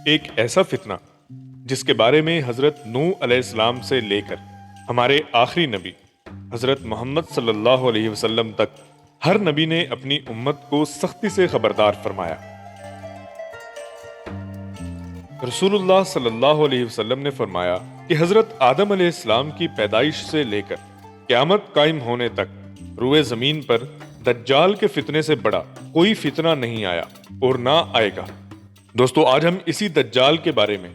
ایک ایسا فتنہ جس کے بارے میں حضرت نوح علیہ السلام سے لے کر ہمارے آخری نبی حضرت محمد صلی اللہ علیہ وسلم تک ہر نبی نے اپنی امت کو سختی سے خبردار فرمایا۔ رسول اللہ صلی اللہ علیہ وسلم نے فرمایا کہ حضرت آدم علیہ السلام کی پیدائش سے لے کر قیامت قائم ہونے تک روئے زمین پر دجال کے فتنے سے بڑا کوئی فتنہ نہیں آیا اور نہ آئے گا۔ دوستو، آج ہم اسی دجال کے بارے میں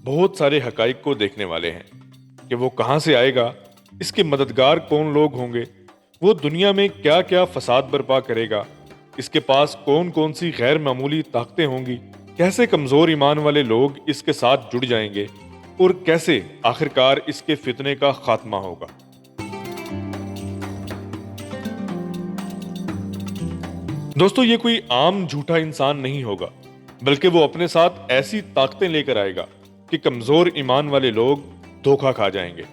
بہت سارے حقائق کو دیکھنے والے ہیں کہ وہ کہاں سے آئے گا، اس کے مددگار کون لوگ ہوں گے، وہ دنیا میں کیا کیا فساد برپا کرے گا، اس کے پاس کون کون سی غیر معمولی طاقتیں ہوں گی، کیسے کمزور ایمان والے لوگ اس کے ساتھ جڑ جائیں گے اور کیسے آخرکار اس کے فتنے کا خاتمہ ہوگا۔ دوستو، یہ کوئی عام جھوٹا انسان نہیں ہوگا، بلکہ وہ اپنے ساتھ ایسی طاقتیں لے کر آئے گا کہ کمزور ایمان والے لوگ دھوکہ کھا جائیں گے۔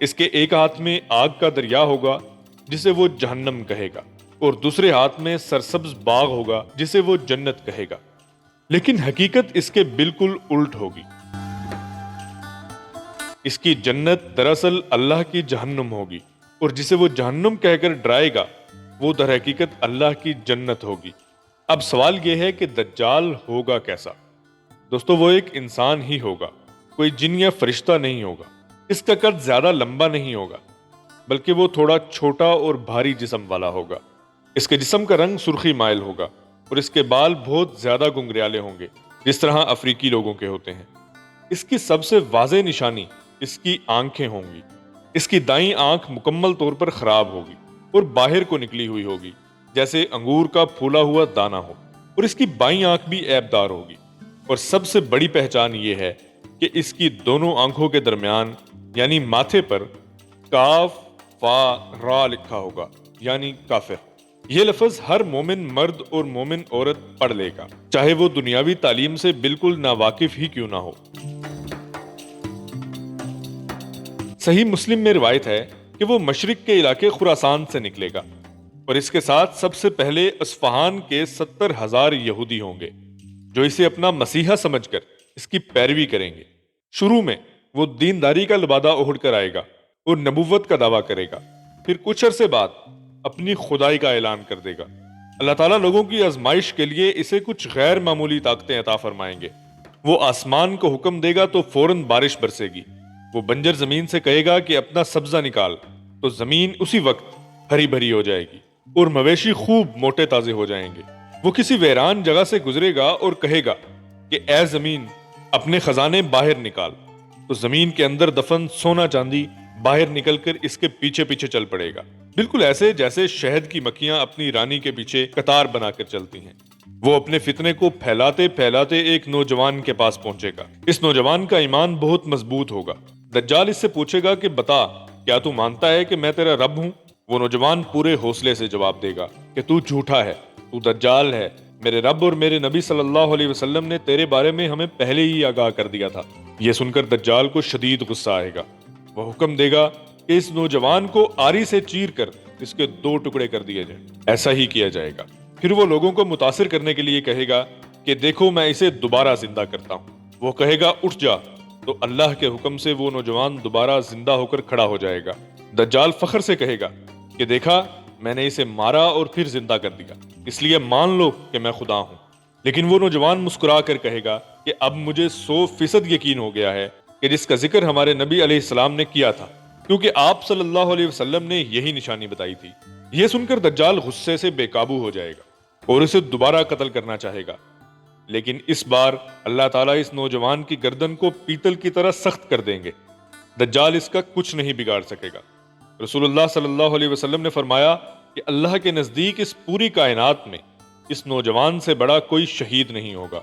اس کے ایک ہاتھ میں آگ کا دریا ہوگا جسے وہ جہنم کہے گا، اور دوسرے ہاتھ میں سرسبز باغ ہوگا جسے وہ جنت کہے گا، لیکن حقیقت اس کے بالکل الٹ ہوگی۔ اس کی جنت دراصل اللہ کی جہنم ہوگی، اور جسے وہ جہنم کہہ کر ڈرائے گا وہ در حقیقت اللہ کی جنت ہوگی۔ اب سوال یہ ہے کہ دجال ہوگا کیسا؟ دوستو، وہ ایک انسان ہی ہوگا، کوئی جن یا فرشتہ نہیں ہوگا۔ اس کا قد زیادہ لمبا نہیں ہوگا، بلکہ وہ تھوڑا چھوٹا اور بھاری جسم والا ہوگا۔ اس کے جسم کا رنگ سرخی مائل ہوگا، اور اس کے بال بہت زیادہ گنگریالے ہوں گے، جس طرح افریقی لوگوں کے ہوتے ہیں۔ اس کی سب سے واضح نشانی اس کی آنکھیں ہوں گی۔ اس کی دائیں آنکھ مکمل طور پر خراب ہوگی اور باہر کو نکلی ہوئی ہوگی، جیسے انگور کا پھولا ہوا دانہ ہو، اور اس کی بائیں آنکھ بھی عیب دار ہوگی۔ اور سب سے بڑی پہچان یہ ہے کہ اس کی دونوں آنکھوں کے درمیان یعنی ماتھے پر کاف فا را لکھا ہوگا، یعنی کافر۔ یہ لفظ ہر مومن مرد اور مومن عورت پڑھ لے گا، چاہے وہ دنیاوی تعلیم سے بالکل ناواقف ہی کیوں نہ ہو۔ صحیح مسلم میں روایت ہے کہ وہ مشرق کے علاقے خراسان سے نکلے گا، اور اس کے ساتھ سب سے پہلے اصفہان کے 70,000 یہودی ہوں گے جو اسے اپنا مسیحا سمجھ کر اس کی پیروی کریں گے۔ شروع میں وہ دینداری کا لبادہ اوڑھ کر آئے گا اور نبوت کا دعویٰ کرے گا، پھر کچھ عرصے بعد اپنی خدائی کا اعلان کر دے گا۔ اللہ تعالیٰ لوگوں کی آزمائش کے لیے اسے کچھ غیر معمولی طاقتیں عطا فرمائیں گے۔ وہ آسمان کو حکم دے گا تو فوراً بارش برسے گی۔ وہ بنجر زمین سے کہے گا کہ اپنا سبزہ نکال، تو زمین اسی وقت ہری بھری ہو جائے گی اور مویشی خوب موٹے تازے ہو جائیں گے۔ وہ کسی ویران جگہ سے گزرے گا اور کہے گا کہ اے زمین اپنے خزانے باہر نکال، تو زمین کے اندر دفن سونا چاندی باہر نکل کر اس کے پیچھے پیچھے چل پڑے گا، بالکل ایسے جیسے شہد کی مکھیاں اپنی رانی کے پیچھے قطار بنا کر چلتی ہیں۔ وہ اپنے فتنے کو پھیلاتے پھیلاتے ایک نوجوان کے پاس پہنچے گا۔ اس نوجوان کا ایمان بہت مضبوط ہوگا۔ دجال اس سے پوچھے گا کہ بتا، کیا تو مانتا ہے کہ میں تیرا رب ہوں؟ وہ نوجوان پورے حوصلے سے جواب دے گا کہ تو جھوٹا ہے، تو دجال ہے۔ میرے رب اور میرے نبی صلی اللہ علیہ وسلم نے تیرے بارے میں ہمیں پہلے ہی آگاہ کر دیا تھا۔ یہ سن کر دجال کو شدید غصہ آئے گا۔ وہ حکم دے گا کہ اس نوجوان کو آری سے چیر کر اس کے 2 ٹکڑے کر دیے جائیں۔ ایسا ہی کیا جائے گا۔ پھر وہ لوگوں کو متاثر کرنے کے لیے کہے گا کہ دیکھو میں اسے دوبارہ زندہ کرتا ہوں۔ وہ کہے گا اٹھ جا، تو اللہ کے حکم سے وہ نوجوان دوبارہ زندہ ہو کر کھڑا ہو جائے گا۔ دجال فخر سے کہے گا کہ دیکھا، میں نے اسے مارا اور پھر زندہ کر دیا، اس لیے مان لو کہ میں خدا ہوں۔ لیکن وہ نوجوان مسکرا کر کہے گا کہ اب مجھے 100% یقین ہو گیا ہے کہ جس کا ذکر ہمارے نبی علیہ السلام نے کیا تھا، کیونکہ آپ صلی اللہ علیہ وسلم نے یہی نشانی بتائی تھی۔ یہ سن کر دجال غصے سے بے قابو ہو جائے گا اور اسے دوبارہ قتل کرنا چاہے گا، لیکن اس بار اللہ تعالیٰ اس نوجوان کی گردن کو پیتل کی طرح سخت کر دیں گے۔ دجال اس کا کچھ نہیں بگاڑ سکے گا۔ رسول اللہ صلی اللہ علیہ وسلم نے فرمایا کہ اللہ کے نزدیک اس پوری کائنات میں اس نوجوان سے بڑا کوئی شہید نہیں ہوگا۔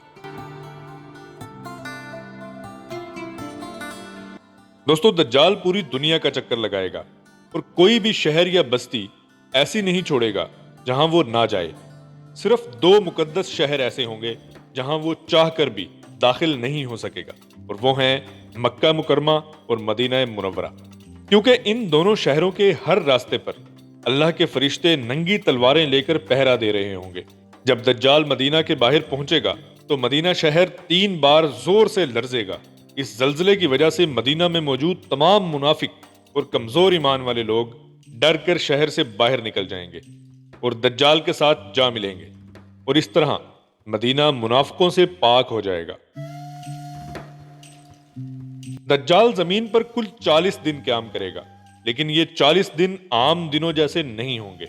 دوستو، دجال پوری دنیا کا چکر لگائے گا اور کوئی بھی شہر یا بستی ایسی نہیں چھوڑے گا جہاں وہ نہ جائے۔ صرف 2 مقدس شہر ایسے ہوں گے جہاں وہ چاہ کر بھی داخل نہیں ہو سکے گا، اور وہ ہیں مکہ مکرمہ اور مدینہ منورہ، کیونکہ ان دونوں شہروں کے ہر راستے پر اللہ کے فرشتے ننگی تلواریں لے کر پہرا دے رہے ہوں گے۔ جب دجال مدینہ کے باہر پہنچے گا تو مدینہ شہر 3 بار زور سے لرزے گا۔ اس زلزلے کی وجہ سے مدینہ میں موجود تمام منافق اور کمزور ایمان والے لوگ ڈر کر شہر سے باہر نکل جائیں گے اور دجال کے ساتھ جا ملیں گے، اور اس طرح مدینہ منافقوں سے پاک ہو جائے گا۔ دجال زمین پر کل 40 دن قیام کرے گا، لیکن یہ 40 دن عام دنوں جیسے نہیں ہوں گے۔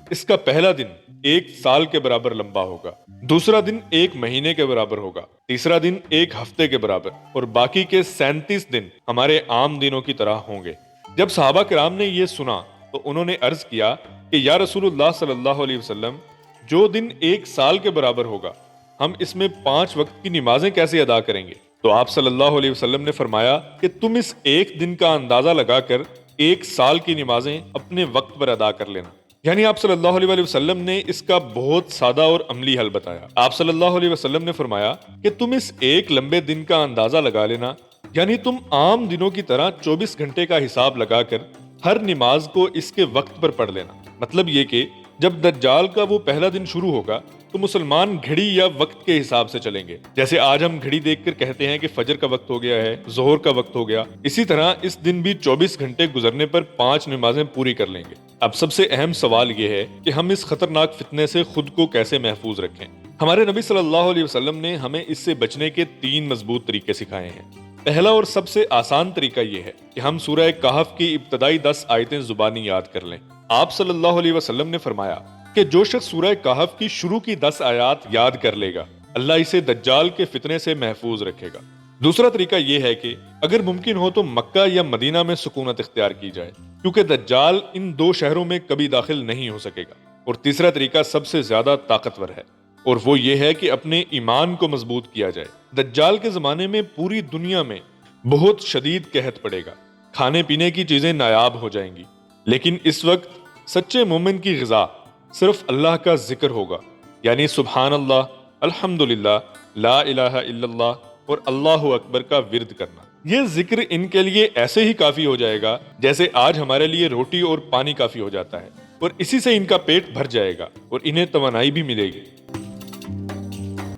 اس کا پہلا دن 1 سال کے برابر لمبا ہوگا، دوسرا دن 1 مہینے کے برابر ہوگا، تیسرا دن 1 ہفتے کے برابر، اور باقی کے 37 دن ہمارے عام دنوں کی طرح ہوں گے۔ جب صحابہ کرام نے یہ سنا تو انہوں نے عرض کیا کہ یا رسول اللہ صلی اللہ علیہ وسلم، جو دن 1 سال کے برابر ہوگا، ہم اس میں 5 وقت کی نمازیں کیسے ادا کریں گے؟ تو آپ صلی اللہ علیہ وسلم نے فرمایا کہ تم اس 1 دن کا اندازہ لگا کر 1 سال کی نمازیں اپنے وقت پر ادا کر لینا۔ یعنی آپ صلی اللہ علیہ وسلم نے اس کا بہت سادہ اور عملی حل بتایا۔ آپ صلی اللہ علیہ وسلم نے فرمایا کہ تم اس 1 لمبے دن کا اندازہ لگا لینا، یعنی تم عام دنوں کی طرح 24 گھنٹے کا حساب لگا کر ہر نماز کو اس کے وقت پر پڑھ لینا۔ مطلب یہ کہ جب دجال کا وہ پہلا دن شروع ہوگا تو مسلمان گھڑی یا وقت کے حساب سے چلیں گے۔ جیسے آج ہم گھڑی دیکھ کر کہتے ہیں کہ فجر کا وقت ہو گیا ہے، ظہر کا وقت ہو گیا، اسی طرح اس دن بھی 24 گھنٹے گزرنے پر 5 نمازیں پوری کر لیں گے۔ اب سب سے اہم سوال یہ ہے کہ ہم اس خطرناک فتنے سے خود کو کیسے محفوظ رکھیں۔ ہمارے نبی صلی اللہ علیہ وسلم نے ہمیں اس سے بچنے کے 3 مضبوط طریقے سکھائے ہیں۔ پہلا اور سب سے آسان طریقہ یہ ہے کہ ہم سورہ کہف کی ابتدائی 10 آیتیں زبانی یاد کر لیں۔ آپ صلی اللہ علیہ وسلم نے فرمایا کہ جو شخص سورہ کہف کی شروع کی 10 آیات یاد کر لے گا، اللہ اسے دجال کے فتنے سے محفوظ رکھے گا۔ دوسرا طریقہ یہ ہے کہ اگر ممکن ہو تو مکہ یا مدینہ میں سکونت اختیار کی جائے، کیونکہ دجال ان 2 شہروں میں کبھی داخل نہیں ہو سکے گا۔ اور تیسرا طریقہ سب سے زیادہ طاقتور ہے، اور وہ یہ ہے کہ اپنے ایمان کو مضبوط کیا جائے۔ دجال کے زمانے میں پوری دنیا میں بہت شدید قحط پڑے گا، کھانے پینے کی چیزیں نایاب ہو جائیں گی، لیکن اس وقت سچے مومن کی غذا صرف اللہ کا ذکر ہوگا، یعنی سبحان اللہ، الحمدللہ، لا الہ الا اللہ اور اللہ اکبر کا ورد کرنا۔ یہ ذکر ان کے لیے ایسے ہی کافی ہو جائے گا جیسے آج ہمارے لیے روٹی اور پانی کافی ہو جاتا ہے، اور اسی سے ان کا پیٹ بھر جائے گا اور انہیں توانائی بھی ملے گی۔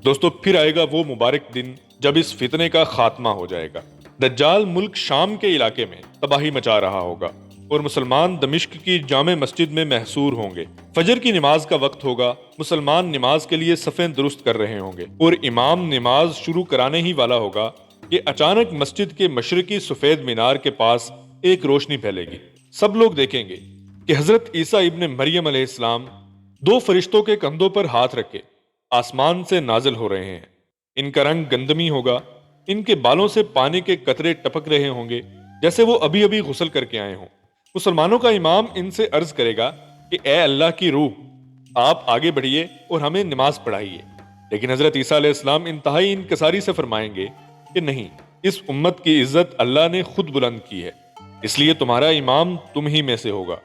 دوستو، پھر آئے گا وہ مبارک دن جب اس فتنے کا خاتمہ ہو جائے گا۔ دجال ملک شام کے علاقے میں تباہی مچا رہا ہوگا اور مسلمان دمشق کی جامع مسجد میں محصور ہوں گے۔ فجر کی نماز کا وقت ہوگا، مسلمان نماز کے لیے صفیں درست کر رہے ہوں گے اور امام نماز شروع کرانے ہی والا ہوگا کہ اچانک مسجد کے مشرقی سفید مینار کے پاس ایک روشنی پھیلے گی۔ سب لوگ دیکھیں گے کہ حضرت عیسیٰ ابن مریم علیہ السلام 2 فرشتوں کے کندھوں پر ہاتھ رکھے آسمان سے نازل ہو رہے ہیں۔ ان کا رنگ گندمی ہوگا، ان کے بالوں سے پانی کے قطرے ٹپک رہے ہوں گے جیسے وہ ابھی ابھی غسل کر کے آئے ہوں۔ مسلمانوں کا امام ان سے عرض کرے گا کہ اے اللہ کی روح، آپ آگے بڑھیے اور ہمیں نماز پڑھائیے۔ لیکن حضرت عیسیٰ علیہ السلام انتہائی انکساری سے فرمائیں گے کہ نہیں، اس امت کی عزت اللہ نے خود بلند کی ہے، اس لیے تمہارا امام تم ہی میں سے ہوگا۔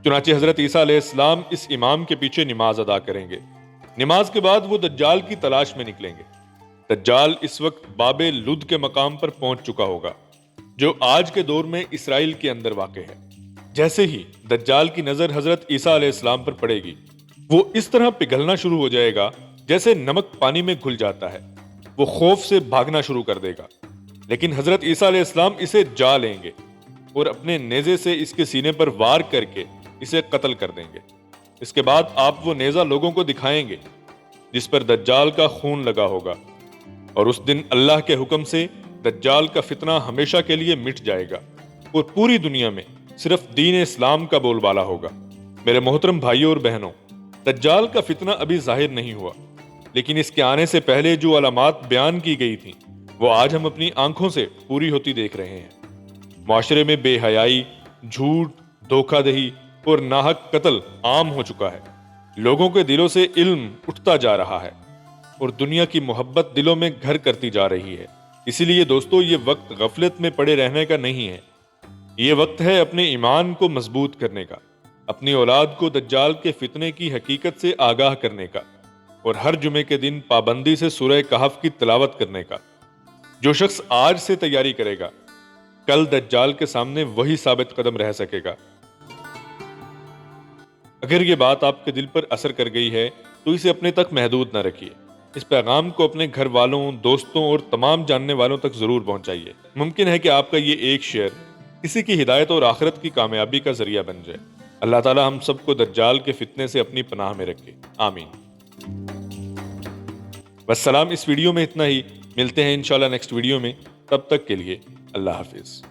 چنانچہ حضرت عیسیٰ علیہ السلام اس امام کے پیچھے نماز ادا کریں گے۔ نماز کے بعد وہ دجال کی تلاش میں نکلیں گے۔ دجال اس وقت باب لد کے مقام پر پہنچ چکا ہوگا، جو آج کے دور میں اسرائیل کے اندر واقع ہے۔ جیسے ہی دجال کی نظر حضرت عیسیٰ علیہ السلام پر پڑے گی، وہ اس طرح پگھلنا شروع ہو جائے گا جیسے نمک پانی میں گھل جاتا ہے۔ وہ خوف سے بھاگنا شروع کر دے گا، لیکن حضرت عیسیٰ علیہ السلام اسے جا لیں گے اور اپنے نیزے سے اس کے سینے پر وار کر کے اسے قتل کر دیں گے۔ اس کے بعد آپ وہ نیزہ لوگوں کو دکھائیں گے جس پر دجال کا خون لگا ہوگا، اور اس دن اللہ کے حکم سے دجال کا فتنہ ہمیشہ کے لیے مٹ جائے گا اور پوری دنیا میں صرف دین اسلام کا بول بالا ہوگا۔ میرے محترم بھائیوں اور بہنوں، دجال کا فتنہ ابھی ظاہر نہیں ہوا، لیکن اس کے آنے سے پہلے جو علامات بیان کی گئی تھیں وہ آج ہم اپنی آنکھوں سے پوری ہوتی دیکھ رہے ہیں۔ معاشرے میں بے حیائی، جھوٹ، دھوکہ دہی اور ناحق قتل عام ہو چکا ہے۔ لوگوں کے دلوں سے علم اٹھتا جا رہا ہے اور دنیا کی محبت دلوں میں گھر کرتی جا رہی ہے۔ اسی لیے دوستو، یہ وقت غفلت میں پڑے رہنے کا نہیں ہے، یہ وقت ہے اپنے ایمان کو مضبوط کرنے کا، اپنی اولاد کو دجال کے فتنے کی حقیقت سے آگاہ کرنے کا، اور ہر جمعے کے دن پابندی سے سورہ کہف کی تلاوت کرنے کا۔ جو شخص آج سے تیاری کرے گا، کل دجال کے سامنے وہی ثابت قدم رہ سکے گا۔ اگر یہ بات آپ کے دل پر اثر کر گئی ہے تو اسے اپنے تک محدود نہ رکھیے، اس پیغام کو اپنے گھر والوں، دوستوں اور تمام جاننے والوں تک ضرور پہنچائیے۔ ممکن ہے کہ آپ کا یہ ایک شیئر کسی کی ہدایت اور آخرت کی کامیابی کا ذریعہ بن جائے۔ اللہ تعالی ہم سب کو دجال کے فتنے سے اپنی پناہ میں رکھے، آمین۔ والسلام، اس ویڈیو میں اتنا ہی، ملتے ہیں انشاءاللہ نیکسٹ ویڈیو میں، تب تک کے لیے اللہ حافظ۔